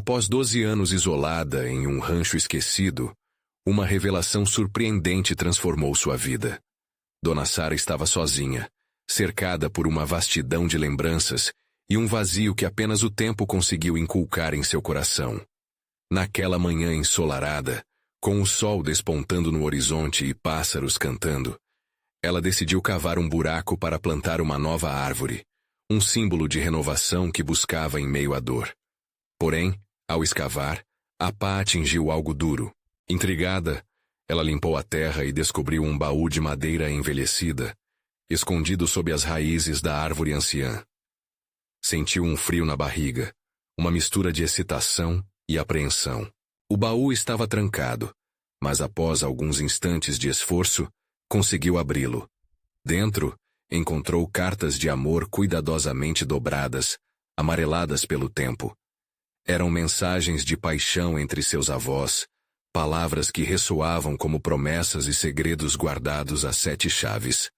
Após 12 anos isolada em um rancho esquecido, uma revelação surpreendente transformou sua vida. Dona Sara estava sozinha, cercada por uma vastidão de lembranças e um vazio que apenas o tempo conseguiu inculcar em seu coração. Naquela manhã ensolarada, com o sol despontando no horizonte e pássaros cantando, ela decidiu cavar um buraco para plantar uma nova árvore, um símbolo de renovação que buscava em meio à dor. Porém, ao escavar, a pá atingiu algo duro. Intrigada, ela limpou a terra e descobriu um baú de madeira envelhecida, escondido sob as raízes da árvore anciã. Sentiu um frio na barriga, uma mistura de excitação e apreensão. O baú estava trancado, mas após alguns instantes de esforço, conseguiu abri-lo. Dentro, encontrou cartas de amor cuidadosamente dobradas, amareladas pelo tempo. Eram mensagens de paixão entre seus avós, palavras que ressoavam como promessas e segredos guardados a 7 chaves.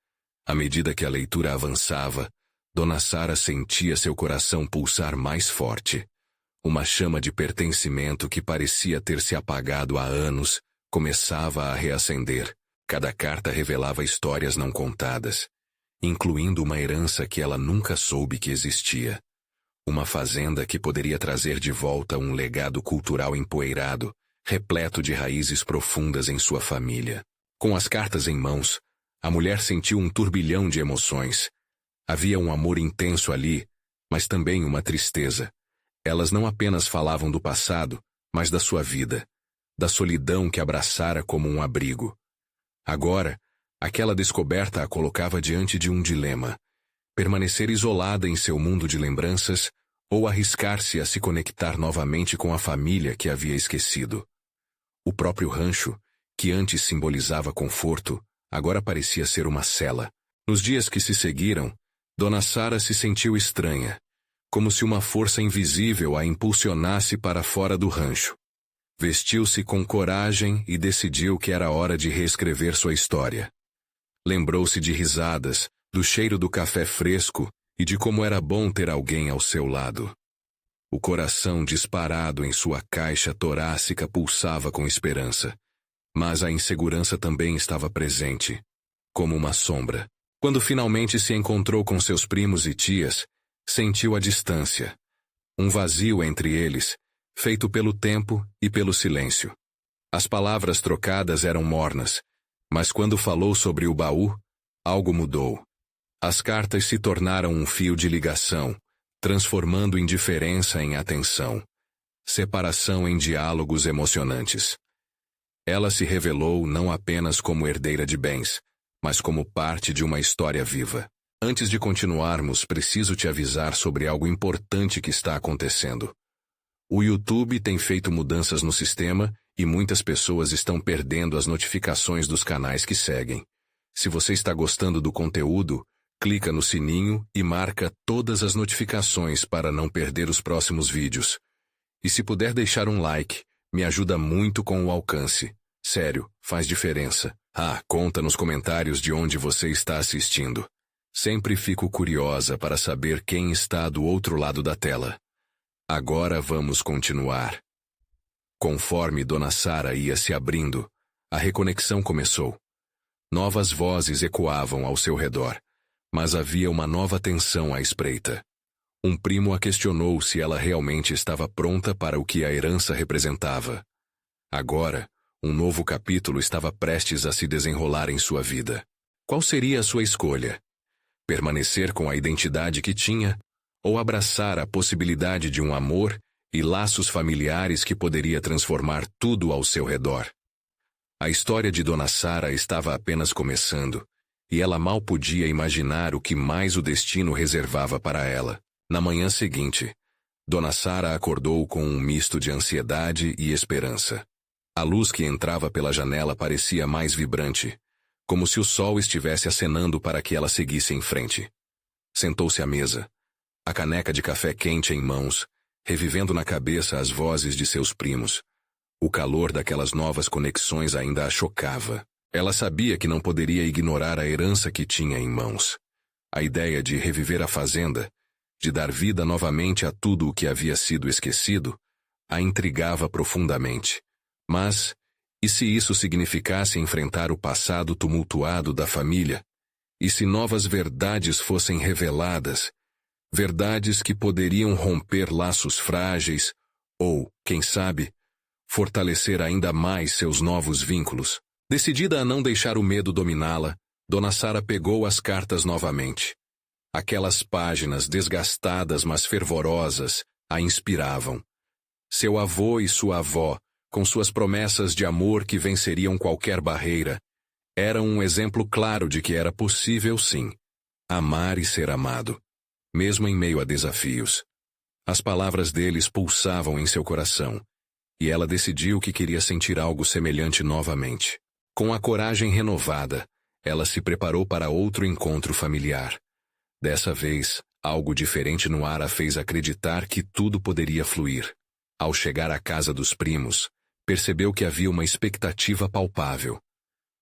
À medida que a leitura avançava, Dona Sara sentia seu coração pulsar mais forte. Uma chama de pertencimento que parecia ter se apagado há anos começava a reacender. Cada carta revelava histórias não contadas, incluindo uma herança que ela nunca soube que existia. Uma fazenda que poderia trazer de volta um legado cultural empoeirado, repleto de raízes profundas em sua família. Com as cartas em mãos, a mulher sentiu um turbilhão de emoções. Havia um amor intenso ali, mas também uma tristeza. Elas não apenas falavam do passado, mas da sua vida, da solidão que abraçara como um abrigo. Agora, aquela descoberta a colocava diante de um dilema: permanecer isolada em seu mundo de lembranças ou arriscar-se a se conectar novamente com a família que havia esquecido. O próprio rancho, que antes simbolizava conforto, agora parecia ser uma cela. Nos dias que se seguiram, Dona Sara se sentiu estranha, como se uma força invisível a impulsionasse para fora do rancho. Vestiu-se com coragem e decidiu que era hora de reescrever sua história. Lembrou-se de risadas, do cheiro do café fresco e de como era bom ter alguém ao seu lado. O coração disparado em sua caixa torácica pulsava com esperança, mas a insegurança também estava presente, como uma sombra. Quando finalmente se encontrou com seus primos e tias, sentiu a distância, um vazio entre eles, feito pelo tempo e pelo silêncio. As palavras trocadas eram mornas, mas quando falou sobre o baú, algo mudou. As cartas se tornaram um fio de ligação, transformando indiferença em atenção, separação em diálogos emocionantes. Ela se revelou não apenas como herdeira de bens, mas como parte de uma história viva. Antes de continuarmos, preciso te avisar sobre algo importante que está acontecendo. O YouTube tem feito mudanças no sistema e muitas pessoas estão perdendo as notificações dos canais que seguem. Se você está gostando do conteúdo, clica no sininho e marca todas as notificações para não perder os próximos vídeos. E se puder deixar um like, me ajuda muito com o alcance. Sério, faz diferença. Conta nos comentários de onde você está assistindo. Sempre fico curiosa para saber quem está do outro lado da tela. Agora vamos continuar. Conforme Dona Sara ia se abrindo, a reconexão começou. Novas vozes ecoavam ao seu redor, mas havia uma nova tensão à espreita. Um primo a questionou se ela realmente estava pronta para o que a herança representava. Agora, um novo capítulo estava prestes a se desenrolar em sua vida. Qual seria a sua escolha? Permanecer com a identidade que tinha, ou abraçar a possibilidade de um amor e laços familiares que poderia transformar tudo ao seu redor? A história de Dona Sara estava apenas começando, e ela mal podia imaginar o que mais o destino reservava para ela. Na manhã seguinte, Dona Sara acordou com um misto de ansiedade e esperança. A luz que entrava pela janela parecia mais vibrante, como se o sol estivesse acenando para que ela seguisse em frente. Sentou-se à mesa, a caneca de café quente em mãos, revivendo na cabeça as vozes de seus primos. O calor daquelas novas conexões ainda a chocava. Ela sabia que não poderia ignorar a herança que tinha em mãos. A ideia de reviver a fazenda, de dar vida novamente a tudo o que havia sido esquecido, a intrigava profundamente. Mas, e se isso significasse enfrentar o passado tumultuado da família? E se novas verdades fossem reveladas? Verdades que poderiam romper laços frágeis, ou, quem sabe, fortalecer ainda mais seus novos vínculos. Decidida a não deixar o medo dominá-la, Dona Sara pegou as cartas novamente. Aquelas páginas desgastadas mas fervorosas a inspiravam. Seu avô e sua avó, com suas promessas de amor que venceriam qualquer barreira, eram um exemplo claro de que era possível sim, amar e ser amado, mesmo em meio a desafios. As palavras deles pulsavam em seu coração, e ela decidiu que queria sentir algo semelhante novamente. Com a coragem renovada, ela se preparou para outro encontro familiar. Dessa vez, algo diferente no ar a fez acreditar que tudo poderia fluir. Ao chegar à casa dos primos, percebeu que havia uma expectativa palpável.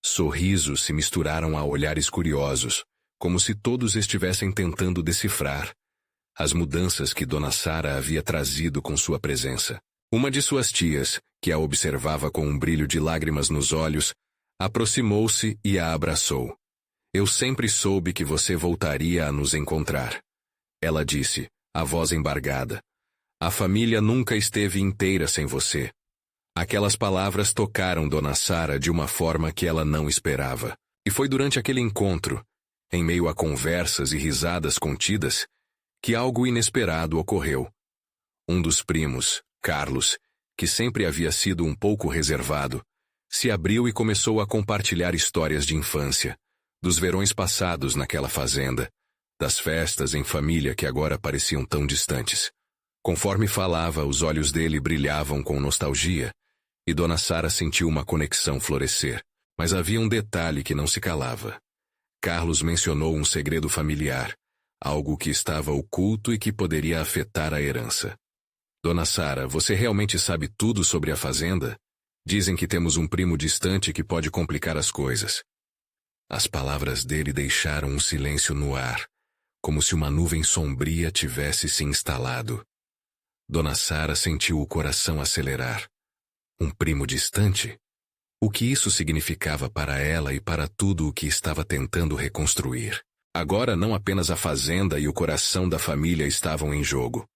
Sorrisos se misturaram a olhares curiosos, como se todos estivessem tentando decifrar as mudanças que Dona Sara havia trazido com sua presença. Uma de suas tias, que a observava com um brilho de lágrimas nos olhos, aproximou-se e a abraçou. Eu sempre soube que você voltaria a nos encontrar. Ela disse, a voz embargada. A família nunca esteve inteira sem você. Aquelas palavras tocaram Dona Sara de uma forma que ela não esperava. E foi durante aquele encontro, em meio a conversas e risadas contidas, que algo inesperado ocorreu. Um dos primos, Carlos, que sempre havia sido um pouco reservado, se abriu e começou a compartilhar histórias de infância, dos verões passados naquela fazenda, das festas em família que agora pareciam tão distantes. Conforme falava, os olhos dele brilhavam com nostalgia, e Dona Sara sentiu uma conexão florescer. Mas havia um detalhe que não se calava. Carlos mencionou um segredo familiar, algo que estava oculto e que poderia afetar a herança. Dona Sara, você realmente sabe tudo sobre a fazenda? Dizem que temos um primo distante que pode complicar as coisas. As palavras dele deixaram um silêncio no ar, como se uma nuvem sombria tivesse se instalado. Dona Sara sentiu o coração acelerar. Um primo distante? O que isso significava para ela e para tudo o que estava tentando reconstruir? Agora não apenas a fazenda e o coração da família estavam em jogo.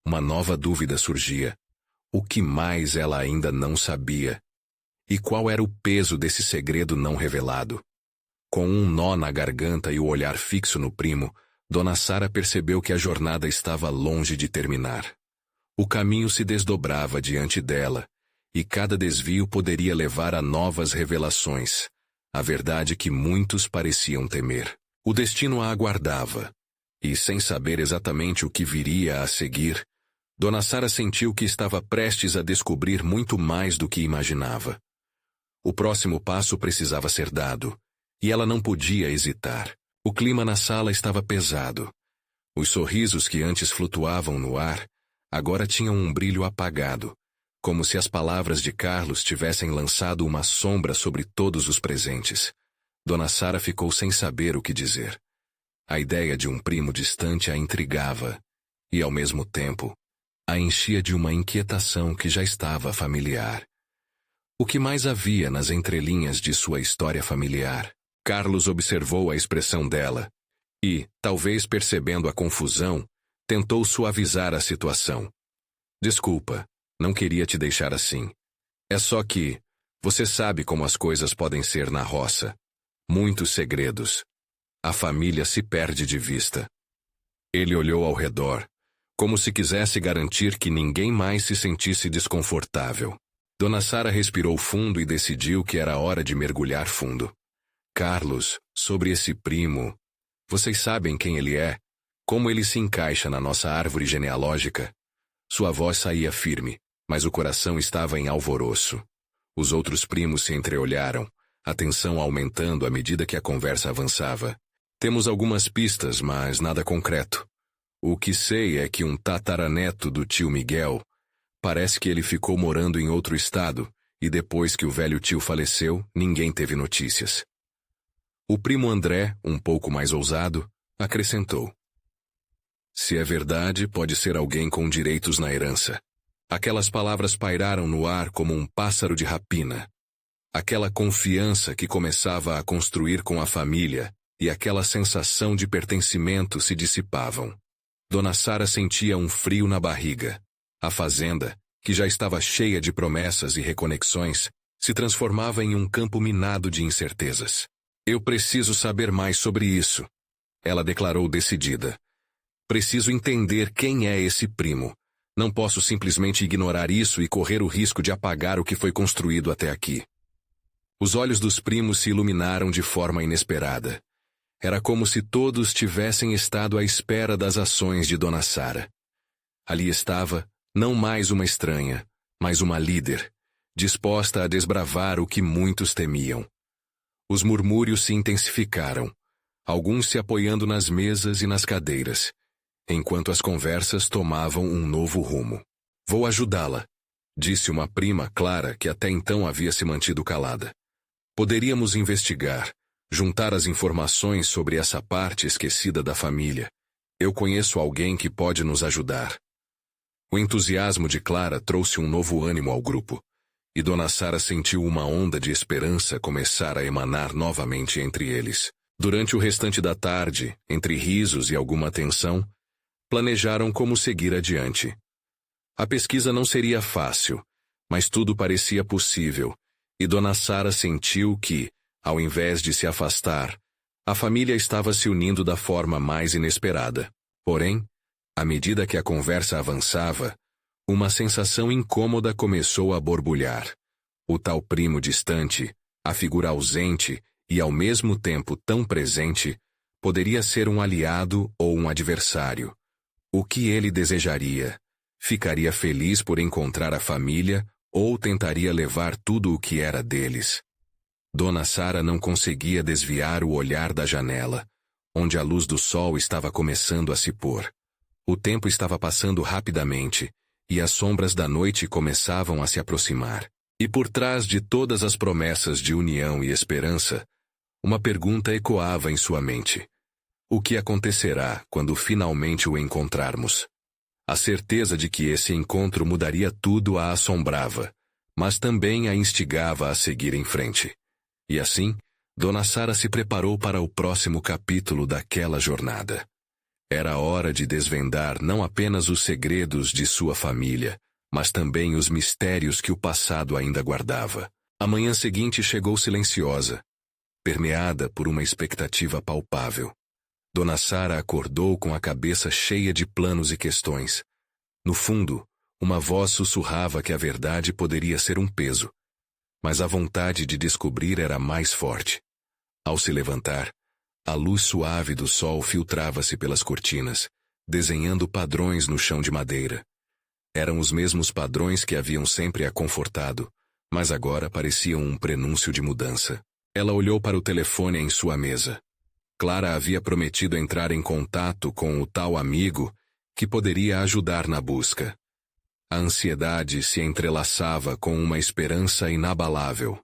Uma nova dúvida surgia. O que mais ela ainda não sabia? E qual era o peso desse segredo não revelado? Com um nó na garganta e o olhar fixo no primo, Dona Sara percebeu que a jornada estava longe de terminar. O caminho se desdobrava diante dela, e cada desvio poderia levar a novas revelações, a verdade que muitos pareciam temer. O destino a aguardava, e sem saber exatamente o que viria a seguir, Dona Sara sentiu que estava prestes a descobrir muito mais do que imaginava. O próximo passo precisava ser dado, e ela não podia hesitar. O clima na sala estava pesado. Os sorrisos que antes flutuavam no ar, agora tinham um brilho apagado, como se as palavras de Carlos tivessem lançado uma sombra sobre todos os presentes. Dona Sara ficou sem saber o que dizer. A ideia de um primo distante a intrigava, e ao mesmo tempo, a enchia de uma inquietação que já estava familiar. O que mais havia nas entrelinhas de sua história familiar? Carlos observou a expressão dela e, talvez percebendo a confusão, tentou suavizar a situação. Desculpa, não queria te deixar assim. É só que, você sabe como as coisas podem ser na roça. Muitos segredos. A família se perde de vista. Ele olhou ao redor, como se quisesse garantir que ninguém mais se sentisse desconfortável. Dona Sara respirou fundo e decidiu que era hora de mergulhar fundo. Carlos, sobre esse primo, vocês sabem quem ele é? Como ele se encaixa na nossa árvore genealógica? Sua voz saía firme, mas o coração estava em alvoroço. Os outros primos se entreolharam, a tensão aumentando à medida que a conversa avançava. Temos algumas pistas, mas nada concreto. O que sei é que um tataraneto do tio Miguel, parece que ele ficou morando em outro estado, e depois que o velho tio faleceu, ninguém teve notícias. O primo André, um pouco mais ousado, acrescentou. Se é verdade, pode ser alguém com direitos na herança. Aquelas palavras pairaram no ar como um pássaro de rapina. Aquela confiança que começava a construir com a família e aquela sensação de pertencimento se dissipavam. Dona Sara sentia um frio na barriga. A fazenda, que já estava cheia de promessas e reconexões, se transformava em um campo minado de incertezas. Eu preciso saber mais sobre isso, ela declarou decidida. Preciso entender quem é esse primo. Não posso simplesmente ignorar isso e correr o risco de apagar o que foi construído até aqui. Os olhos dos primos se iluminaram de forma inesperada. Era como se todos tivessem estado à espera das ações de Dona Sara. Ali estava, não mais uma estranha, mas uma líder, disposta a desbravar o que muitos temiam. Os murmúrios se intensificaram, alguns se apoiando nas mesas e nas cadeiras, enquanto as conversas tomavam um novo rumo. Vou ajudá-la, disse uma prima Clara que até então havia se mantido calada. Poderíamos investigar, juntar as informações sobre essa parte esquecida da família. Eu conheço alguém que pode nos ajudar. O entusiasmo de Clara trouxe um novo ânimo ao grupo, e Dona Sara sentiu uma onda de esperança começar a emanar novamente entre eles. Durante o restante da tarde, entre risos e alguma tensão, planejaram como seguir adiante. A pesquisa não seria fácil, mas tudo parecia possível, e Dona Sara sentiu que, ao invés de se afastar, a família estava se unindo da forma mais inesperada. Porém, à medida que a conversa avançava, uma sensação incômoda começou a borbulhar. O tal primo distante, a figura ausente e ao mesmo tempo tão presente, poderia ser um aliado ou um adversário. O que ele desejaria? Ficaria feliz por encontrar a família ou tentaria levar tudo o que era deles? Dona Sara não conseguia desviar o olhar da janela, onde a luz do sol estava começando a se pôr. O tempo estava passando rapidamente, e as sombras da noite começavam a se aproximar. E por trás de todas as promessas de união e esperança, uma pergunta ecoava em sua mente. O que acontecerá quando finalmente o encontrarmos? A certeza de que esse encontro mudaria tudo a assombrava, mas também a instigava a seguir em frente. E assim, Dona Sara se preparou para o próximo capítulo daquela jornada. Era hora de desvendar não apenas os segredos de sua família, mas também os mistérios que o passado ainda guardava. A manhã seguinte chegou silenciosa, permeada por uma expectativa palpável. Dona Sara acordou com a cabeça cheia de planos e questões. No fundo, uma voz sussurrava que a verdade poderia ser um peso, mas a vontade de descobrir era mais forte. Ao se levantar, a luz suave do sol filtrava-se pelas cortinas, desenhando padrões no chão de madeira. Eram os mesmos padrões que haviam sempre a confortado, mas agora pareciam um prenúncio de mudança. Ela olhou para o telefone em sua mesa. Clara havia prometido entrar em contato com o tal amigo que poderia ajudar na busca. A ansiedade se entrelaçava com uma esperança inabalável.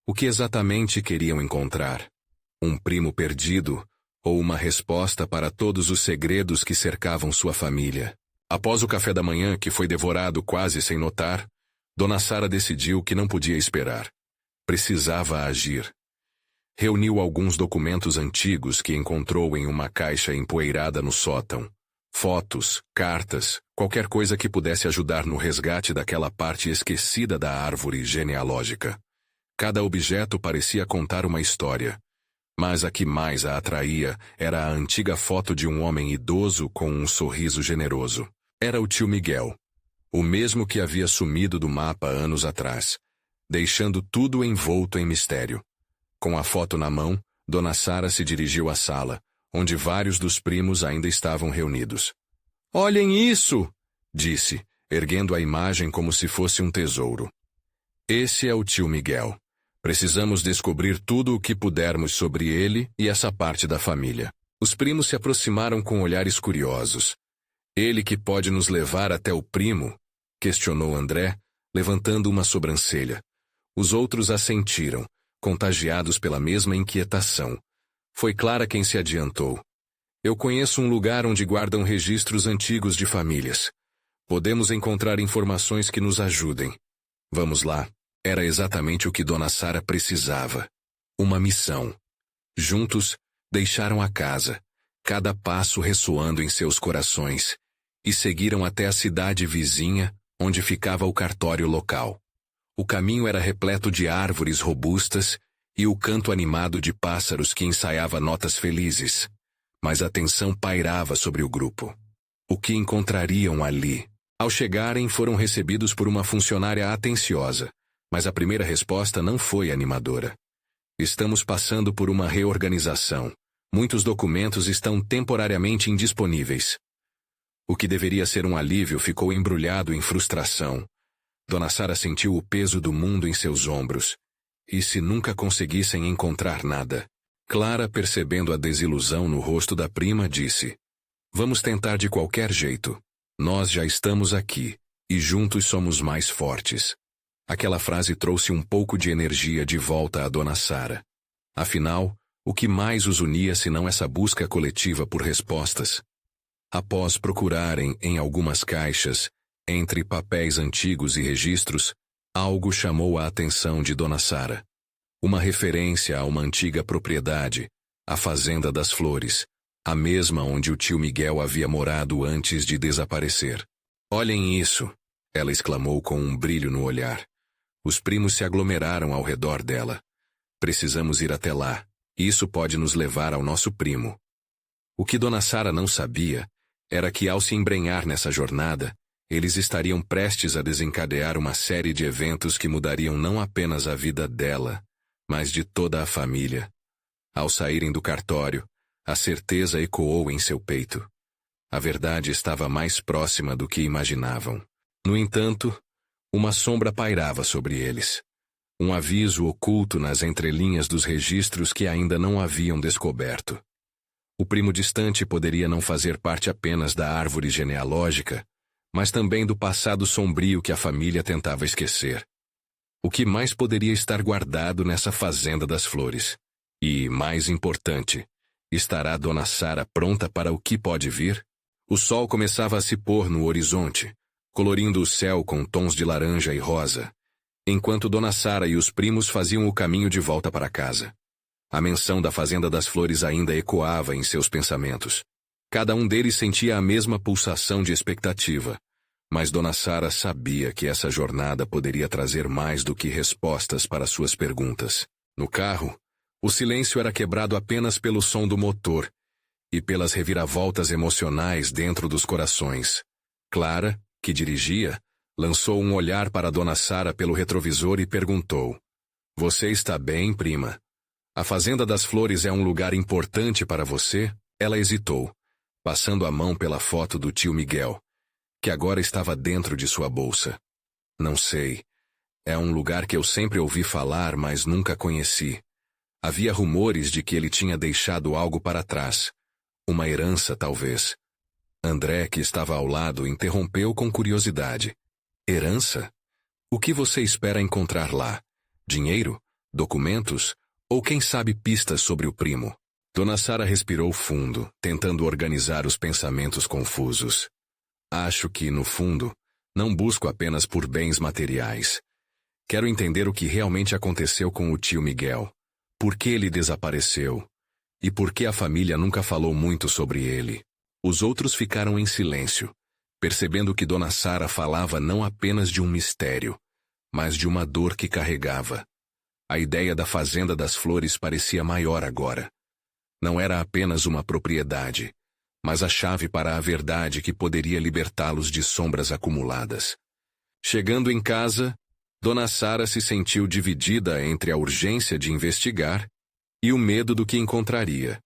O que exatamente queriam encontrar? Um primo perdido ou uma resposta para todos os segredos que cercavam sua família? Após o café da manhã, que foi devorado quase sem notar, Dona Sara decidiu que não podia esperar. Precisava agir. Reuniu alguns documentos antigos que encontrou em uma caixa empoeirada no sótão. Fotos, cartas, qualquer coisa que pudesse ajudar no resgate daquela parte esquecida da árvore genealógica. Cada objeto parecia contar uma história. Mas a que mais a atraía era a antiga foto de um homem idoso com um sorriso generoso. Era o tio Miguel, o mesmo que havia sumido do mapa anos atrás, deixando tudo envolto em mistério. Com a foto na mão, Dona Sara se dirigiu à sala, onde vários dos primos ainda estavam reunidos. "Olhem isso!" disse, erguendo a imagem como se fosse um tesouro. "Esse é o tio Miguel. Precisamos descobrir tudo o que pudermos sobre ele e essa parte da família." Os primos se aproximaram com olhares curiosos. "Ele que pode nos levar até o primo?" questionou André, levantando uma sobrancelha. Os outros assentiram, contagiados pela mesma inquietação. Foi Clara quem se adiantou. "Eu conheço um lugar onde guardam registros antigos de famílias. Podemos encontrar informações que nos ajudem. Vamos lá. Era exatamente o que Dona Sara precisava. Uma missão. Juntos, deixaram a casa, cada passo ressoando em seus corações, e seguiram até a cidade vizinha, onde ficava o cartório local. O caminho era repleto de árvores robustas e o canto animado de pássaros que ensaiava notas felizes. Mas a tensão pairava sobre o grupo. O que encontrariam ali? Ao chegarem, foram recebidos por uma funcionária atenciosa, mas a primeira resposta não foi animadora. Estamos passando por uma reorganização. Muitos documentos estão temporariamente indisponíveis. O que deveria ser um alívio ficou embrulhado em frustração. Dona Sara sentiu o peso do mundo em seus ombros. E se nunca conseguissem encontrar nada? Clara, percebendo a desilusão no rosto da prima, disse: Vamos tentar de qualquer jeito. Nós já estamos aqui, e juntos somos mais fortes. Aquela frase trouxe um pouco de energia de volta a Dona Sara. Afinal, o que mais os unia senão essa busca coletiva por respostas? Após procurarem em algumas caixas, entre papéis antigos e registros, algo chamou a atenção de Dona Sara. Uma referência a uma antiga propriedade, a Fazenda das Flores, a mesma onde o tio Miguel havia morado antes de desaparecer. Olhem isso, ela exclamou com um brilho no olhar. Os primos se aglomeraram ao redor dela. Precisamos ir até lá. Isso pode nos levar ao nosso primo. O que Dona Sara não sabia era que, ao se embrenhar nessa jornada, eles estariam prestes a desencadear uma série de eventos que mudariam não apenas a vida dela, mas de toda a família. Ao saírem do cartório, a certeza ecoou em seu peito. A verdade estava mais próxima do que imaginavam. No entanto, uma sombra pairava sobre eles. Um aviso oculto nas entrelinhas dos registros que ainda não haviam descoberto. O primo distante poderia não fazer parte apenas da árvore genealógica, mas também do passado sombrio que a família tentava esquecer. O que mais poderia estar guardado nessa Fazenda das Flores? E, mais importante, estará Dona Sara pronta para o que pode vir? O sol começava a se pôr no horizonte, colorindo o céu com tons de laranja e rosa, enquanto Dona Sara e os primos faziam o caminho de volta para casa. A menção da Fazenda das Flores ainda ecoava em seus pensamentos. Cada um deles sentia a mesma pulsação de expectativa, mas Dona Sara sabia que essa jornada poderia trazer mais do que respostas para suas perguntas. No carro, o silêncio era quebrado apenas pelo som do motor e pelas reviravoltas emocionais dentro dos corações. Clara, que dirigia, lançou um olhar para Dona Sara pelo retrovisor e perguntou: Você está bem, prima? A Fazenda das Flores é um lugar importante para você? Ela hesitou, passando a mão pela foto do tio Miguel, que agora estava dentro de sua bolsa. Não sei. É um lugar que eu sempre ouvi falar, mas nunca conheci. Havia rumores de que ele tinha deixado algo para trás. Uma herança, talvez. André, que estava ao lado, interrompeu com curiosidade. Herança? O que você espera encontrar lá? Dinheiro? Documentos? Ou quem sabe pistas sobre o primo? Dona Sara respirou fundo, tentando organizar os pensamentos confusos. Acho que, no fundo, não busco apenas por bens materiais. Quero entender o que realmente aconteceu com o tio Miguel. Por que ele desapareceu? E por que a família nunca falou muito sobre ele? Os outros ficaram em silêncio, percebendo que Dona Sara falava não apenas de um mistério, mas de uma dor que carregava. A ideia da Fazenda das Flores parecia maior agora. Não era apenas uma propriedade, mas a chave para a verdade que poderia libertá-los de sombras acumuladas. Chegando em casa, Dona Sara se sentiu dividida entre a urgência de investigar e o medo do que encontraria.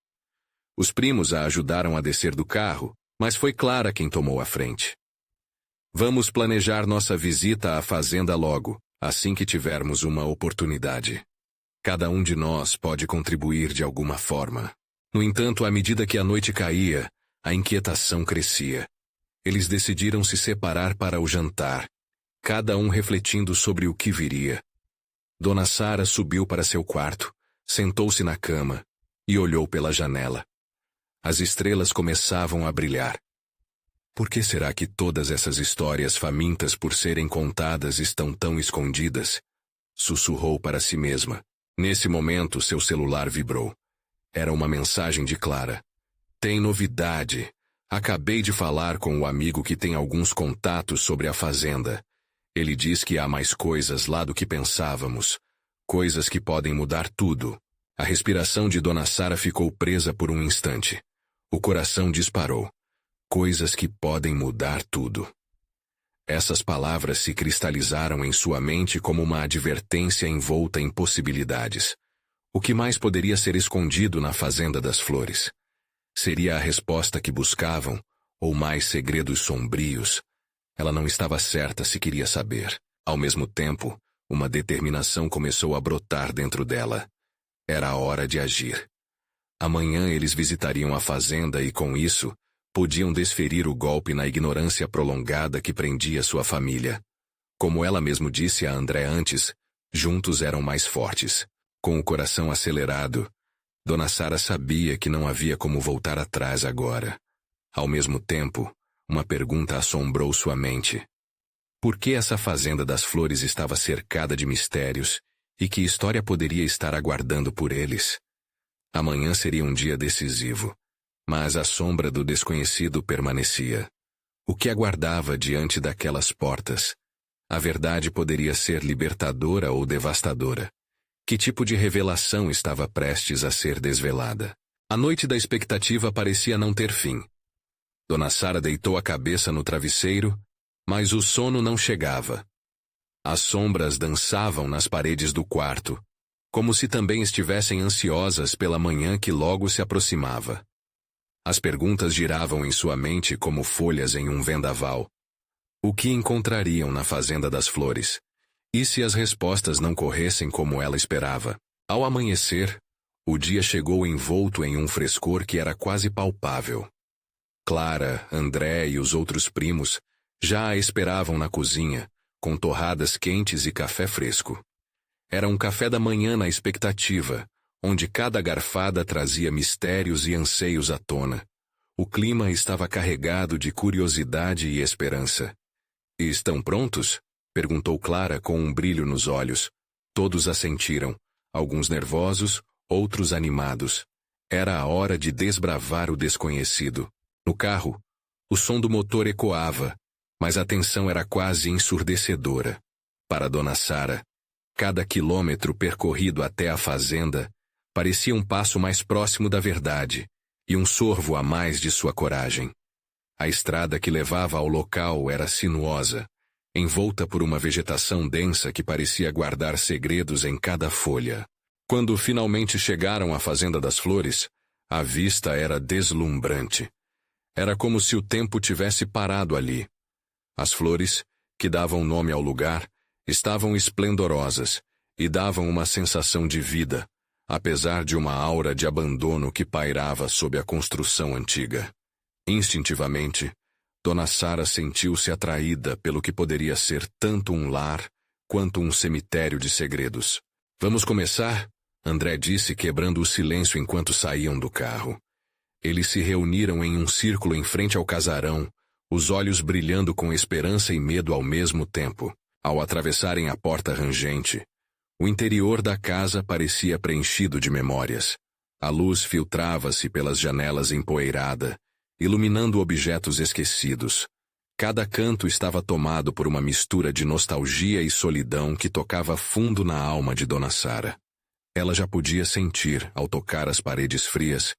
Os primos a ajudaram a descer do carro, mas foi Clara quem tomou a frente. Vamos planejar nossa visita à fazenda logo, assim que tivermos uma oportunidade. Cada um de nós pode contribuir de alguma forma. No entanto, à medida que a noite caía, a inquietação crescia. Eles decidiram se separar para o jantar, cada um refletindo sobre o que viria. Dona Sara subiu para seu quarto, sentou-se na cama e olhou pela janela. As estrelas começavam a brilhar. Por que será que todas essas histórias famintas por serem contadas estão tão escondidas? Sussurrou para si mesma. Nesse momento, seu celular vibrou. Era uma mensagem de Clara. Tem novidade. Acabei de falar com o amigo que tem alguns contatos sobre a fazenda. Ele diz que há mais coisas lá do que pensávamos. Coisas que podem mudar tudo. A respiração de Dona Sara ficou presa por um instante. O coração disparou. Coisas que podem mudar tudo. Essas palavras se cristalizaram em sua mente como uma advertência envolta em possibilidades. O que mais poderia ser escondido na Fazenda das Flores? Seria a resposta que buscavam, ou mais segredos sombrios? Ela não estava certa se queria saber. Ao mesmo tempo, uma determinação começou a brotar dentro dela. Era a hora de agir. Amanhã eles visitariam a fazenda e, com isso, podiam desferir o golpe na ignorância prolongada que prendia sua família. Como ela mesmo disse a André antes, juntos eram mais fortes. Com o coração acelerado, Dona Sara sabia que não havia como voltar atrás agora. Ao mesmo tempo, uma pergunta assombrou sua mente. Por que essa fazenda das flores estava cercada de mistérios e que história poderia estar aguardando por eles? Amanhã seria um dia decisivo, mas a sombra do desconhecido permanecia. O que aguardava diante daquelas portas? A verdade poderia ser libertadora ou devastadora. Que tipo de revelação estava prestes a ser desvelada? A noite da expectativa parecia não ter fim. Dona Sara deitou a cabeça no travesseiro, mas o sono não chegava. As sombras dançavam nas paredes do quarto, como se também estivessem ansiosas pela manhã que logo se aproximava. As perguntas giravam em sua mente como folhas em um vendaval. O que encontrariam na Fazenda das Flores? E se as respostas não corressem como ela esperava? Ao amanhecer, o dia chegou envolto em um frescor que era quase palpável. Clara, André e os outros primos já a esperavam na cozinha, com torradas quentes e café fresco. Era um café da manhã na expectativa, onde cada garfada trazia mistérios e anseios à tona. O clima estava carregado de curiosidade e esperança. "E estão prontos?" perguntou Clara com um brilho nos olhos. Todos assentiram, alguns nervosos, outros animados. Era a hora de desbravar o desconhecido. No carro, o som do motor ecoava, mas a tensão era quase ensurdecedora. Para Dona Sara, cada quilômetro percorrido até a fazenda parecia um passo mais próximo da verdade e um sorvo a mais de sua coragem. A estrada que levava ao local era sinuosa, envolta por uma vegetação densa que parecia guardar segredos em cada folha. Quando finalmente chegaram à Fazenda das Flores, a vista era deslumbrante. Era como se o tempo tivesse parado ali. As flores, que davam nome ao lugar, estavam esplendorosas e davam uma sensação de vida, apesar de uma aura de abandono que pairava sob a construção antiga. Instintivamente, Dona Sara sentiu-se atraída pelo que poderia ser tanto um lar quanto um cemitério de segredos. "Vamos começar?" André disse, quebrando o silêncio enquanto saíam do carro. Eles se reuniram em um círculo em frente ao casarão, os olhos brilhando com esperança e medo ao mesmo tempo. Ao atravessarem a porta rangente, o interior da casa parecia preenchido de memórias. A luz filtrava-se pelas janelas empoeirada, iluminando objetos esquecidos. Cada canto estava tomado por uma mistura de nostalgia e solidão que tocava fundo na alma de Dona Sara. Ela já podia sentir, ao tocar as paredes frias,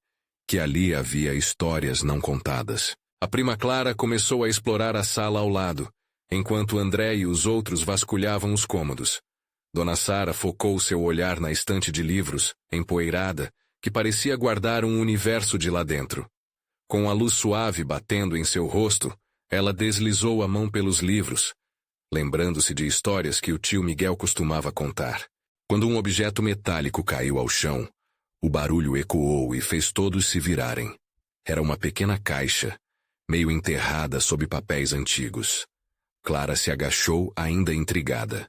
que ali havia histórias não contadas. A prima Clara começou a explorar a sala ao lado, enquanto André e os outros vasculhavam os cômodos. Dona Sara focou seu olhar na estante de livros, empoeirada, que parecia guardar um universo de lá dentro. Com a luz suave batendo em seu rosto, ela deslizou a mão pelos livros, lembrando-se de histórias que o tio Miguel costumava contar. Quando um objeto metálico caiu ao chão, o barulho ecoou e fez todos se virarem. Era uma pequena caixa, meio enterrada sob papéis antigos. Clara se agachou, ainda intrigada.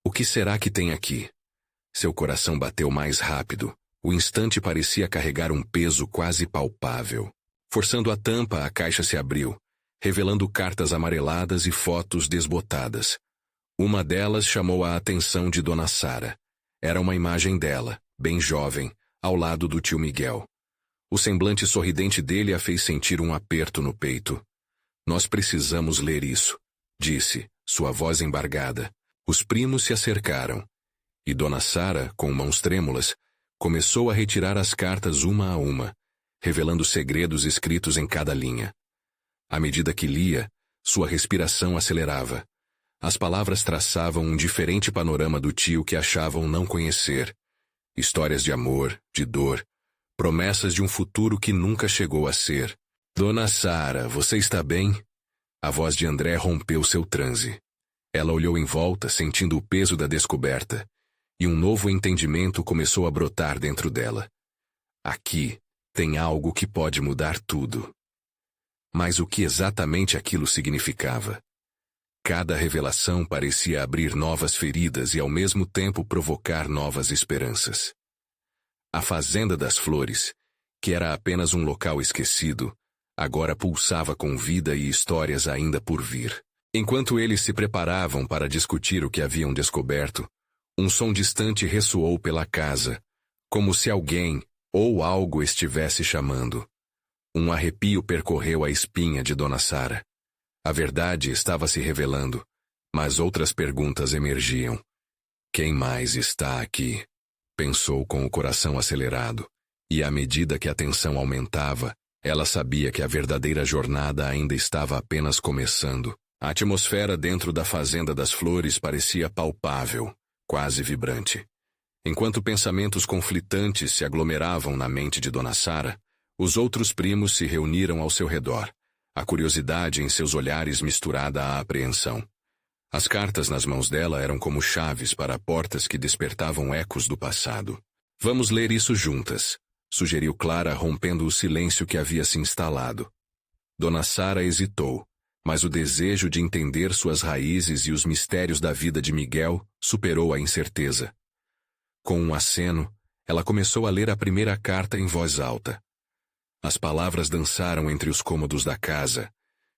O que será que tem aqui? Seu coração bateu mais rápido. O instante parecia carregar um peso quase palpável. Forçando a tampa, a caixa se abriu, revelando cartas amareladas e fotos desbotadas. Uma delas chamou a atenção de Dona Sara. Era uma imagem dela, bem jovem, ao lado do tio Miguel. O semblante sorridente dele a fez sentir um aperto no peito. Nós precisamos ler isso, disse, sua voz embargada. Os primos se acercaram. E Dona Sara, com mãos trêmulas, começou a retirar as cartas uma a uma, revelando segredos escritos em cada linha. À medida que lia, sua respiração acelerava. As palavras traçavam um diferente panorama do tio que achavam não conhecer. Histórias de amor, de dor, promessas de um futuro que nunca chegou a ser. Dona Sara, você está bem? A voz de André rompeu seu transe. Ela olhou em volta, sentindo o peso da descoberta, e um novo entendimento começou a brotar dentro dela. Aqui tem algo que pode mudar tudo. Mas o que exatamente aquilo significava? Cada revelação parecia abrir novas feridas e ao mesmo tempo provocar novas esperanças. A Fazenda das Flores, que era apenas um local esquecido, agora pulsava com vida e histórias ainda por vir. Enquanto eles se preparavam para discutir o que haviam descoberto, um som distante ressoou pela casa, como se alguém ou algo estivesse chamando. Um arrepio percorreu a espinha de Dona Sara. A verdade estava se revelando, mas outras perguntas emergiam. Quem mais está aqui? Pensou com o coração acelerado, e à medida que a tensão aumentava, ela sabia que a verdadeira jornada ainda estava apenas começando. A atmosfera dentro da Fazenda das Flores parecia palpável, quase vibrante. Enquanto pensamentos conflitantes se aglomeravam na mente de Dona Sara, os outros primos se reuniram ao seu redor, a curiosidade em seus olhares misturada à apreensão. As cartas nas mãos dela eram como chaves para portas que despertavam ecos do passado. Vamos ler isso juntas, sugeriu Clara, rompendo o silêncio que havia se instalado. Dona Sara hesitou, mas o desejo de entender suas raízes e os mistérios da vida de Miguel superou a incerteza. Com um aceno, ela começou a ler a primeira carta em voz alta. As palavras dançaram entre os cômodos da casa,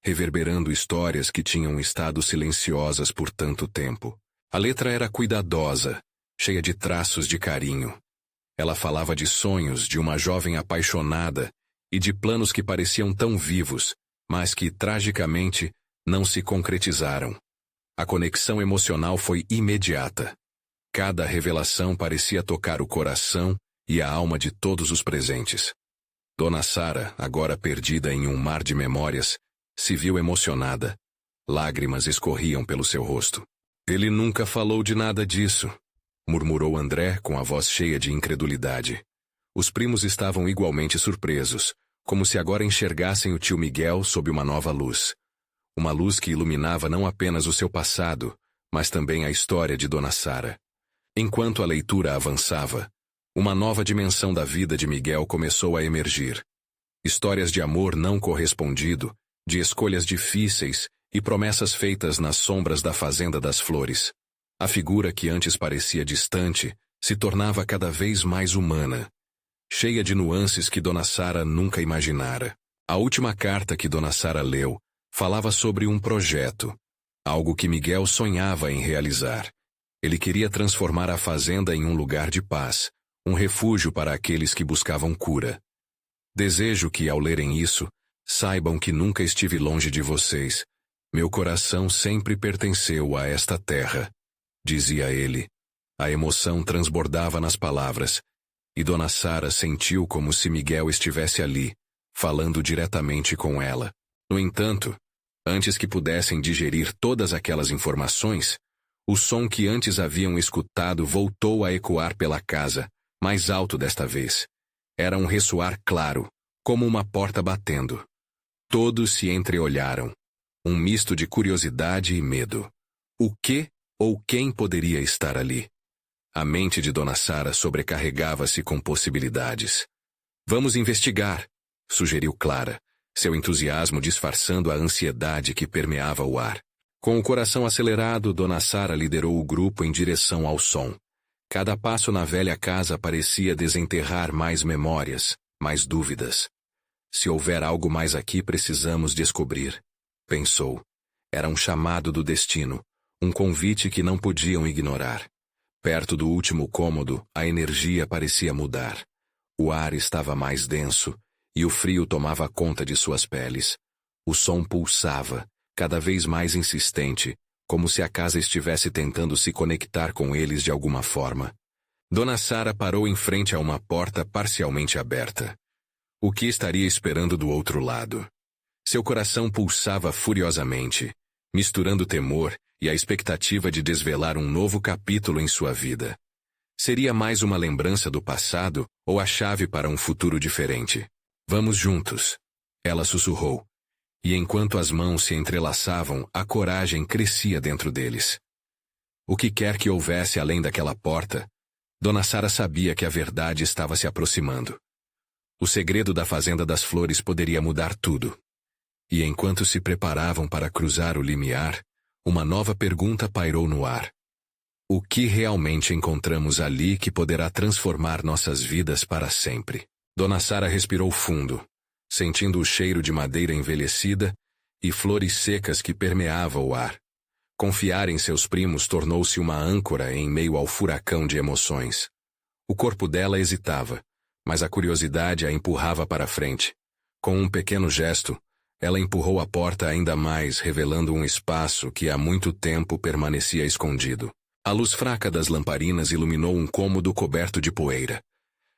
reverberando histórias que tinham estado silenciosas por tanto tempo. A letra era cuidadosa, cheia de traços de carinho. Ela falava de sonhos de uma jovem apaixonada e de planos que pareciam tão vivos, mas que, tragicamente, não se concretizaram. A conexão emocional foi imediata. Cada revelação parecia tocar o coração e a alma de todos os presentes. Dona Sara, agora perdida em um mar de memórias, se viu emocionada. Lágrimas escorriam pelo seu rosto. Ele nunca falou de nada disso, murmurou André com a voz cheia de incredulidade. Os primos estavam igualmente surpresos, como se agora enxergassem o tio Miguel sob uma nova luz. Uma luz que iluminava não apenas o seu passado, mas também a história de Dona Sara. Enquanto a leitura avançava, uma nova dimensão da vida de Miguel começou a emergir. Histórias de amor não correspondido, de escolhas difíceis e promessas feitas nas sombras da Fazenda das Flores. A figura que antes parecia distante se tornava cada vez mais humana, cheia de nuances que Dona Sara nunca imaginara. A última carta que Dona Sara leu falava sobre um projeto, algo que Miguel sonhava em realizar. Ele queria transformar a fazenda em um lugar de paz, um refúgio para aqueles que buscavam cura. Desejo que, ao lerem isso, saibam que nunca estive longe de vocês. Meu coração sempre pertenceu a esta terra, dizia ele. A emoção transbordava nas palavras, e Dona Sara sentiu como se Miguel estivesse ali, falando diretamente com ela. No entanto, antes que pudessem digerir todas aquelas informações, o som que antes haviam escutado voltou a ecoar pela casa, mais alto desta vez. Era um ressoar claro, como uma porta batendo. Todos se entreolharam. Um misto de curiosidade e medo. O que ou quem poderia estar ali? A mente de Dona Sara sobrecarregava-se com possibilidades. Vamos investigar, sugeriu Clara, seu entusiasmo disfarçando a ansiedade que permeava o ar. Com o coração acelerado, Dona Sara liderou o grupo em direção ao som. Cada passo na velha casa parecia desenterrar mais memórias, mais dúvidas. Se houver algo mais aqui, precisamos descobrir. pensou. Era um chamado do destino, um convite que não podiam ignorar. Perto do último cômodo, a energia parecia mudar. O ar estava mais denso, e o frio tomava conta de suas peles. O som pulsava, cada vez mais insistente, como se a casa estivesse tentando se conectar com eles de alguma forma. Dona Sara parou em frente a uma porta parcialmente aberta. O que estaria esperando do outro lado? Seu coração pulsava furiosamente, misturando temor e a expectativa de desvelar um novo capítulo em sua vida. Seria mais uma lembrança do passado ou a chave para um futuro diferente? Vamos juntos, ela sussurrou. E enquanto as mãos se entrelaçavam, a coragem crescia dentro deles. O que quer que houvesse além daquela porta, Dona Sara sabia que a verdade estava se aproximando. O segredo da Fazenda das Flores poderia mudar tudo. E enquanto se preparavam para cruzar o limiar, uma nova pergunta pairou no ar. O que realmente encontramos ali que poderá transformar nossas vidas para sempre? Dona Sara respirou fundo, sentindo o cheiro de madeira envelhecida e flores secas que permeava o ar. Confiar em seus primos tornou-se uma âncora em meio ao furacão de emoções. O corpo dela hesitava, mas a curiosidade a empurrava para frente. Com um pequeno gesto, ela empurrou a porta ainda mais, revelando um espaço que há muito tempo permanecia escondido. A luz fraca das lamparinas iluminou um cômodo coberto de poeira.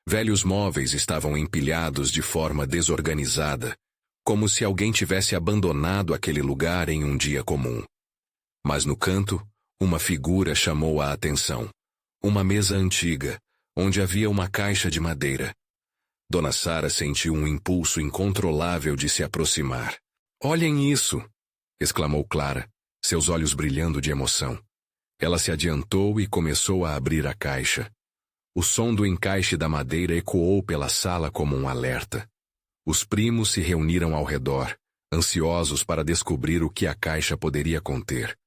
Velhos móveis estavam empilhados de forma desorganizada, como se alguém tivesse abandonado aquele lugar em um dia comum. Mas no canto, uma figura chamou a atenção. Uma mesa antiga, onde havia uma caixa de madeira. Dona Sara sentiu um impulso incontrolável de se aproximar. "Olhem isso!" exclamou Clara, seus olhos brilhando de emoção. Ela se adiantou e começou a abrir a caixa. O som do encaixe da madeira ecoou pela sala como um alerta. Os primos se reuniram ao redor, ansiosos para descobrir o que a caixa poderia conter.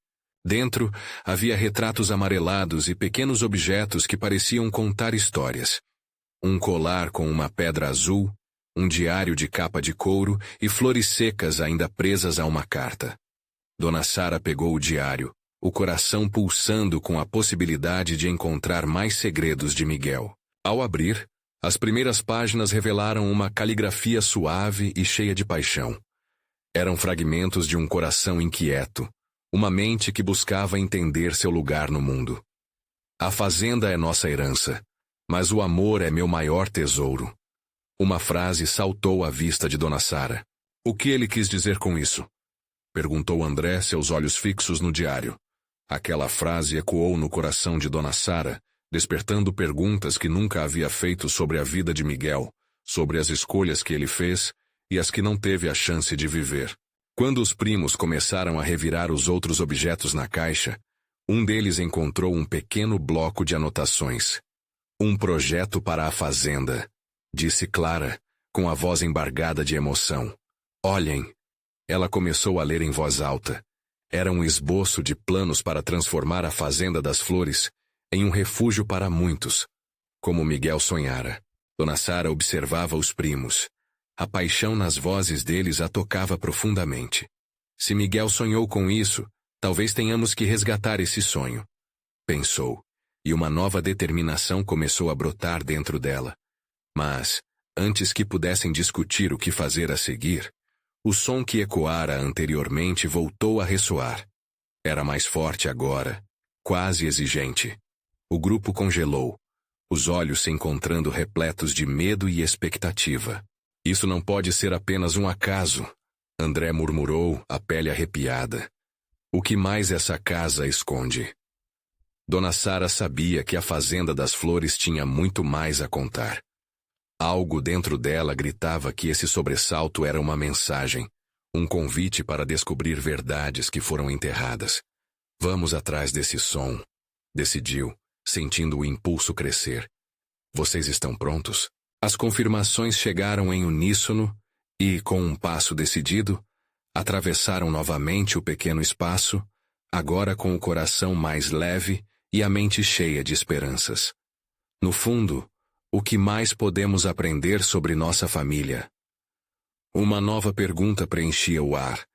Dentro, havia retratos amarelados e pequenos objetos que pareciam contar histórias. Um colar com uma pedra azul, um diário de capa de couro e flores secas ainda presas a uma carta. Dona Sara pegou o diário, o coração pulsando com a possibilidade de encontrar mais segredos de Miguel. Ao abrir, as primeiras páginas revelaram uma caligrafia suave e cheia de paixão. Eram fragmentos de um coração inquieto, uma mente que buscava entender seu lugar no mundo. "A fazenda é nossa herança, mas o amor é meu maior tesouro." Uma frase saltou à vista de Dona Sara. "O que ele quis dizer com isso?" perguntou André, seus olhos fixos no diário. Aquela frase ecoou no coração de Dona Sara, despertando perguntas que nunca havia feito sobre a vida de Miguel, sobre as escolhas que ele fez e as que não teve a chance de viver. Quando os primos começaram a revirar os outros objetos na caixa, um deles encontrou um pequeno bloco de anotações. "Um projeto para a fazenda", disse Clara, com a voz embargada de emoção. "Olhem." Ela começou a ler em voz alta. Era um esboço de planos para transformar a Fazenda das Flores em um refúgio para muitos, como Miguel sonhara. Dona Sara observava os primos. A paixão nas vozes deles a tocava profundamente. "Se Miguel sonhou com isso, talvez tenhamos que resgatar esse sonho", pensou, e uma nova determinação começou a brotar dentro dela. Mas, antes que pudessem discutir o que fazer a seguir, o som que ecoara anteriormente voltou a ressoar. Era mais forte agora, quase exigente. O grupo congelou, os olhos se encontrando repletos de medo e expectativa. "Isso não pode ser apenas um acaso", André murmurou, a pele arrepiada. "O que mais essa casa esconde?" Dona Sara sabia que a Fazenda das Flores tinha muito mais a contar. Algo dentro dela gritava que esse sobressalto era uma mensagem, um convite para descobrir verdades que foram enterradas. "Vamos atrás desse som", decidiu, sentindo o impulso crescer. "Vocês estão prontos?" As confirmações chegaram em uníssono e, com um passo decidido, atravessaram novamente o pequeno espaço, agora com o coração mais leve e a mente cheia de esperanças. No fundo, o que mais podemos aprender sobre nossa família? Uma nova pergunta preenchia o ar.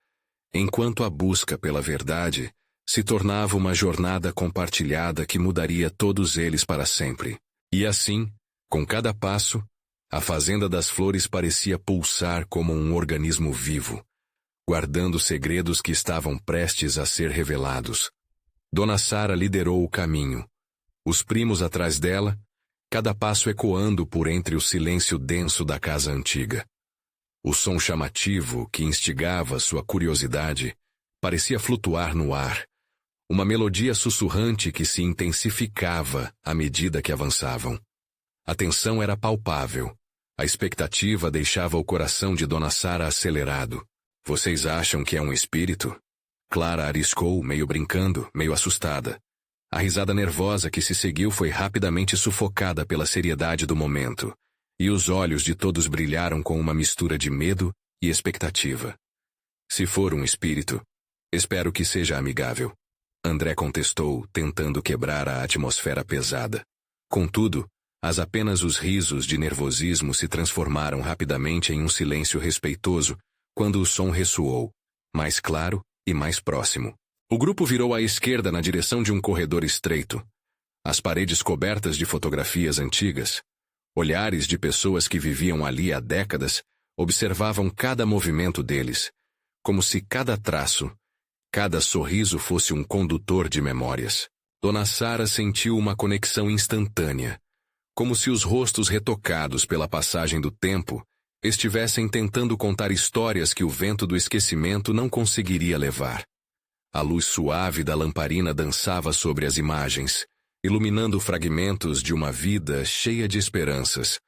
enquanto a busca pela verdade se tornava uma jornada compartilhada que mudaria todos eles para sempre. E assim, com cada passo, a Fazenda das Flores parecia pulsar como um organismo vivo, guardando segredos que estavam prestes a ser revelados. Dona Sara liderou o caminho, os primos atrás dela, cada passo ecoando por entre o silêncio denso da casa antiga. O som chamativo que instigava sua curiosidade parecia flutuar no ar, uma melodia sussurrante que se intensificava à medida que avançavam. A tensão era palpável, a expectativa deixava o coração de Dona Sara acelerado. Vocês acham que é um espírito? Clara ariscou, meio brincando, meio assustada. A risada nervosa que se seguiu foi rapidamente sufocada pela seriedade do momento, e os olhos de todos brilharam com uma mistura de medo e expectativa. Se for um espírito, espero que seja amigável. André contestou, tentando quebrar a atmosfera pesada. Contudo, apenas os risos de nervosismo se transformaram rapidamente em um silêncio respeitoso quando o som ressoou, mais claro e mais próximo. O grupo virou à esquerda na direção de um corredor estreito. As paredes cobertas de fotografias antigas, olhares de pessoas que viviam ali há décadas, observavam cada movimento deles, como se cada traço, cada sorriso fosse um condutor de memórias. Dona Sara sentiu uma conexão instantânea, como se os rostos retocados pela passagem do tempo estivessem tentando contar histórias que o vento do esquecimento não conseguiria levar. A luz suave da lamparina dançava sobre as imagens, iluminando fragmentos de uma vida cheia de esperanças,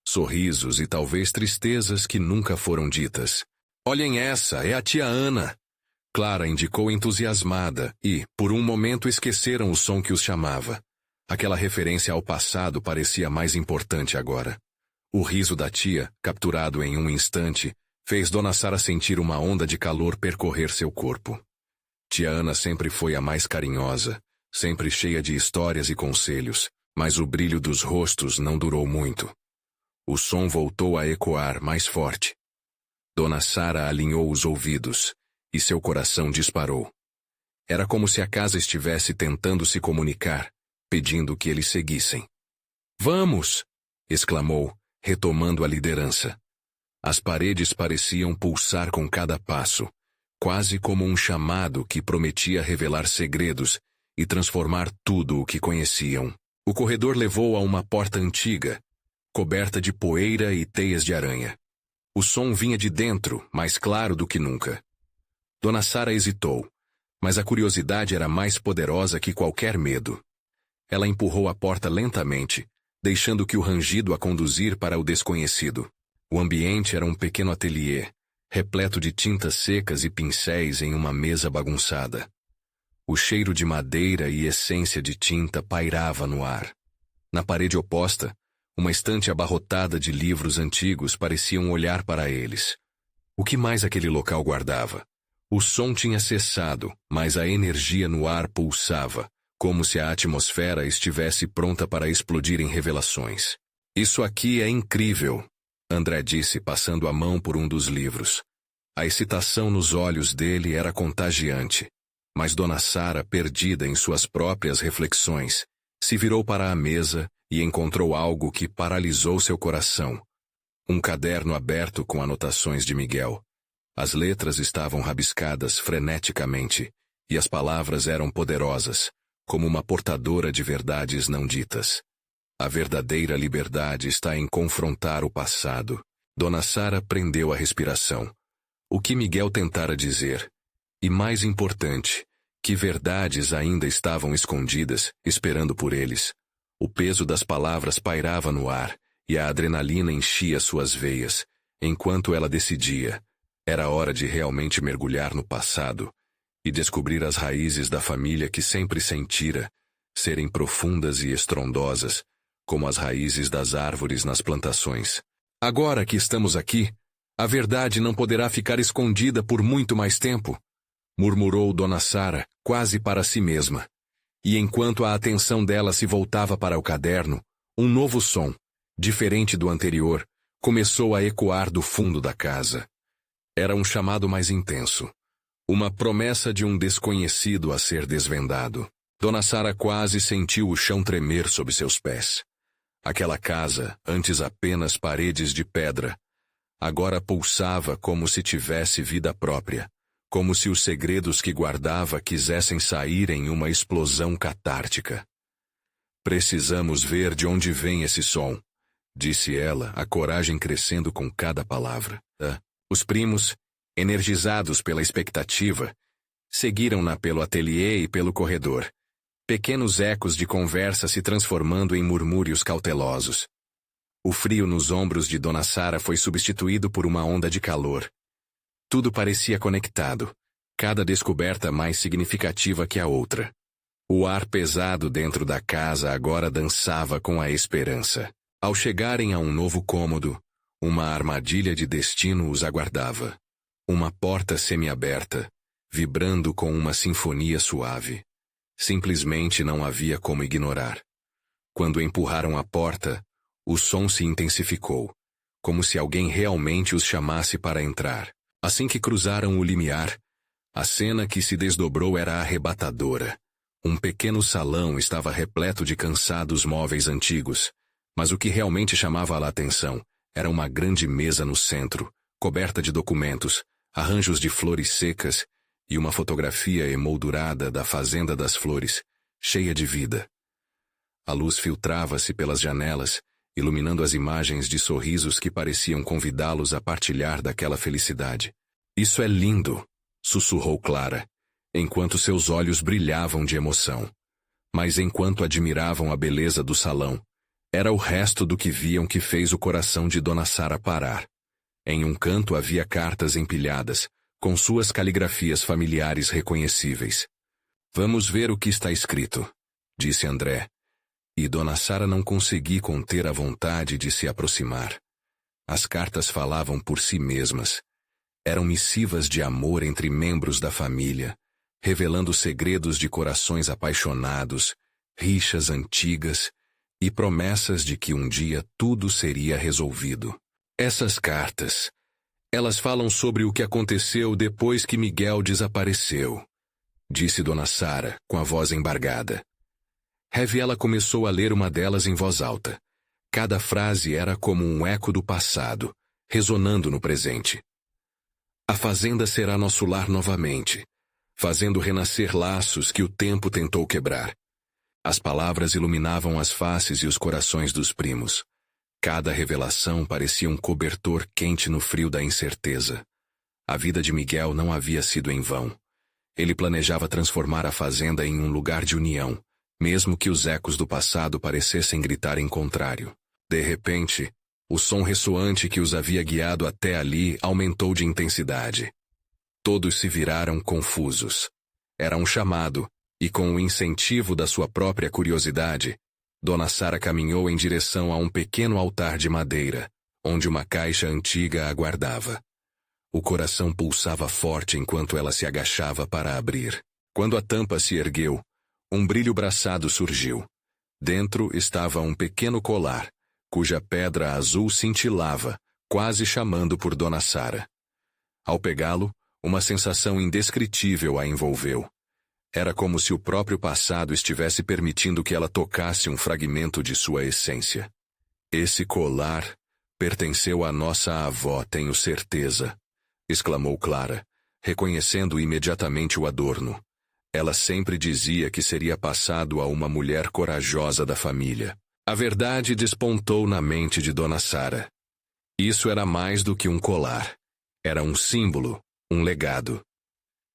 sorrisos e talvez tristezas que nunca foram ditas. Olhem essa, é a tia Ana! Clara indicou entusiasmada e, por um momento, esqueceram o som que os chamava. Aquela referência ao passado parecia mais importante agora. O riso da tia, capturado em um instante, fez Dona Sara sentir uma onda de calor percorrer seu corpo. Tia Ana sempre foi a mais carinhosa, sempre cheia de histórias e conselhos, mas o brilho dos rostos não durou muito. O som voltou a ecoar mais forte. Dona Sara alinhou os ouvidos, e seu coração disparou. Era como se a casa estivesse tentando se comunicar, pedindo que eles seguissem. "Vamos!" exclamou, retomando a liderança. As paredes pareciam pulsar com cada passo, quase como um chamado que prometia revelar segredos e transformar tudo o que conheciam. O corredor levou a uma porta antiga, coberta de poeira e teias de aranha. O som vinha de dentro, mais claro do que nunca. Dona Sara hesitou, mas a curiosidade era mais poderosa que qualquer medo. Ela empurrou a porta lentamente, deixando que o rangido a conduzir para o desconhecido. O ambiente era um pequeno ateliê, repleto de tintas secas e pincéis em uma mesa bagunçada. O cheiro de madeira e essência de tinta pairava no ar. Na parede oposta, uma estante abarrotada de livros antigos pareciam olhar para eles. O que mais aquele local guardava? O som tinha cessado, mas a energia no ar pulsava, como se a atmosfera estivesse pronta para explodir em revelações. "Isso aqui é incrível", André disse, passando a mão por um dos livros. A excitação nos olhos dele era contagiante, mas Dona Sara, perdida em suas próprias reflexões, se virou para a mesa e encontrou algo que paralisou seu coração. Um caderno aberto com anotações de Miguel. As letras estavam rabiscadas freneticamente, e as palavras eram poderosas, como uma portadora de verdades não ditas. A verdadeira liberdade está em confrontar o passado. Dona Sara prendeu a respiração. O que Miguel tentara dizer? E mais importante, que verdades ainda estavam escondidas, esperando por eles? O peso das palavras pairava no ar, e a adrenalina enchia suas veias, enquanto ela decidia. Era hora de realmente mergulhar no passado e descobrir as raízes da família que sempre sentira, serem profundas e estrondosas, como as raízes das árvores nas plantações. "Agora que estamos aqui, a verdade não poderá ficar escondida por muito mais tempo", murmurou Dona Sara, quase para si mesma. E enquanto a atenção dela se voltava para o caderno, um novo som, diferente do anterior, começou a ecoar do fundo da casa. Era um chamado mais intenso. Uma promessa de um desconhecido a ser desvendado. Dona Sara quase sentiu o chão tremer sob seus pés. Aquela casa, antes apenas paredes de pedra, agora pulsava como se tivesse vida própria, como se os segredos que guardava quisessem sair em uma explosão catártica. Precisamos ver de onde vem esse som, disse ela, a coragem crescendo com cada palavra. Os primos, energizados pela expectativa, seguiram-na pelo ateliê e pelo corredor, pequenos ecos de conversa se transformando em murmúrios cautelosos. O frio nos ombros de Dona Sara foi substituído por uma onda de calor. Tudo parecia conectado, cada descoberta mais significativa que a outra. O ar pesado dentro da casa agora dançava com a esperança. Ao chegarem a um novo cômodo, uma armadilha de destino os aguardava. Uma porta semiaberta, vibrando com uma sinfonia suave. Simplesmente não havia como ignorar. Quando empurraram a porta, o som se intensificou, como se alguém realmente os chamasse para entrar. Assim que cruzaram o limiar, a cena que se desdobrou era arrebatadora. Um pequeno salão estava repleto de cansados móveis antigos, mas o que realmente chamava a atenção era uma grande mesa no centro, coberta de documentos, arranjos de flores secas e uma fotografia emoldurada da Fazenda das Flores, cheia de vida. A luz filtrava-se pelas janelas, iluminando as imagens de sorrisos que pareciam convidá-los a partilhar daquela felicidade. Isso é lindo, sussurrou Clara, enquanto seus olhos brilhavam de emoção. Mas enquanto admiravam a beleza do salão, era o resto do que viam que fez o coração de Dona Sara parar. Em um canto havia cartas empilhadas, com suas caligrafias familiares reconhecíveis. Vamos ver o que está escrito, disse André. E Dona Sara não conseguiu conter a vontade de se aproximar. As cartas falavam por si mesmas. Eram missivas de amor entre membros da família, revelando segredos de corações apaixonados, rixas antigas e promessas de que um dia tudo seria resolvido. Essas cartas, elas falam sobre o que aconteceu depois que Miguel desapareceu, disse Dona Sara, com a voz embargada. Raviela começou a ler uma delas em voz alta. Cada frase era como um eco do passado, ressonando no presente. A fazenda será nosso lar novamente, fazendo renascer laços que o tempo tentou quebrar. As palavras iluminavam as faces e os corações dos primos. Cada revelação parecia um cobertor quente no frio da incerteza. A vida de Miguel não havia sido em vão. Ele planejava transformar a fazenda em um lugar de união, mesmo que os ecos do passado parecessem gritar em contrário. De repente, o som ressoante que os havia guiado até ali aumentou de intensidade. Todos se viraram confusos. Era um chamado, e com o incentivo da sua própria curiosidade, Dona Sara caminhou em direção a um pequeno altar de madeira, onde uma caixa antiga aguardava. O coração pulsava forte enquanto ela se agachava para abrir. Quando a tampa se ergueu, um brilho braçado surgiu. Dentro estava um pequeno colar, cuja pedra azul cintilava, quase chamando por Dona Sara. Ao pegá-lo, uma sensação indescritível a envolveu. Era como se o próprio passado estivesse permitindo que ela tocasse um fragmento de sua essência. Esse colar pertenceu à nossa avó, tenho certeza, exclamou Clara, reconhecendo imediatamente o adorno. Ela sempre dizia que seria passado a uma mulher corajosa da família. A verdade despontou na mente de Dona Sara. Isso era mais do que um colar. Era um símbolo, um legado.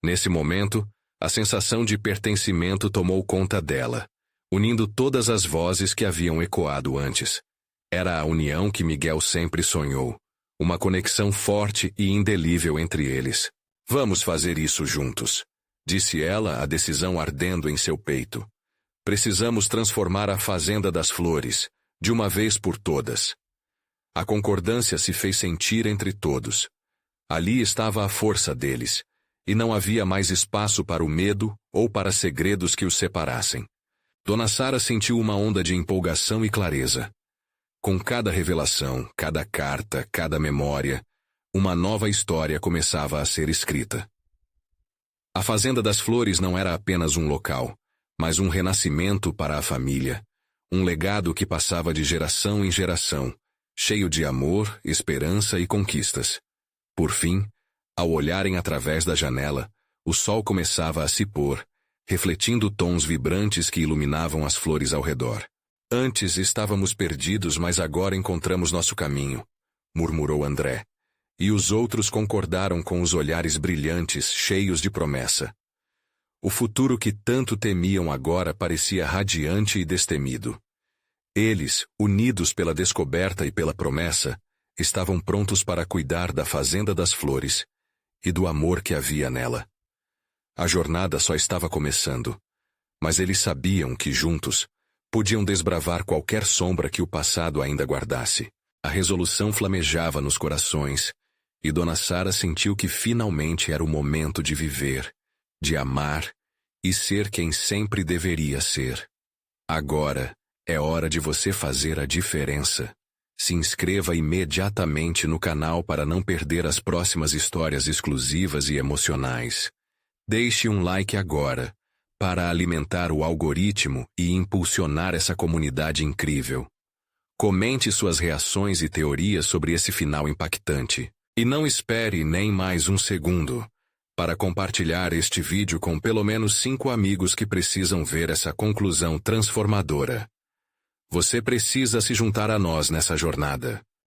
Nesse momento, a sensação de pertencimento tomou conta dela, unindo todas as vozes que haviam ecoado antes. Era a união que Miguel sempre sonhou, uma conexão forte e indelível entre eles. Vamos fazer isso juntos, disse ela, a decisão ardendo em seu peito. Precisamos transformar a Fazenda das Flores, de uma vez por todas. A concordância se fez sentir entre todos. Ali estava a força deles, e não havia mais espaço para o medo ou para segredos que os separassem. Dona Sara sentiu uma onda de empolgação e clareza. Com cada revelação, cada carta, cada memória, uma nova história começava a ser escrita. A Fazenda das Flores não era apenas um local, mas um renascimento para a família, um legado que passava de geração em geração, cheio de amor, esperança e conquistas. Por fim, ao olharem através da janela, o sol começava a se pôr, refletindo tons vibrantes que iluminavam as flores ao redor. Antes estávamos perdidos, mas agora encontramos nosso caminho, murmurou André. E os outros concordaram com os olhares brilhantes, cheios de promessa. O futuro que tanto temiam agora parecia radiante e destemido. Eles, unidos pela descoberta e pela promessa, estavam prontos para cuidar da Fazenda das Flores e do amor que havia nela. A jornada só estava começando, mas eles sabiam que juntos podiam desbravar qualquer sombra que o passado ainda guardasse. A resolução flamejava nos corações, e Dona Sara sentiu que finalmente era o momento de viver, de amar e ser quem sempre deveria ser. Agora é hora de você fazer a diferença. Se inscreva imediatamente no canal para não perder as próximas histórias exclusivas e emocionais. Deixe um like agora, para alimentar o algoritmo e impulsionar essa comunidade incrível. Comente suas reações e teorias sobre esse final impactante. E não espere nem mais um segundo para compartilhar este vídeo com pelo menos 5 amigos que precisam ver essa conclusão transformadora. Você precisa se juntar a nós nessa jornada.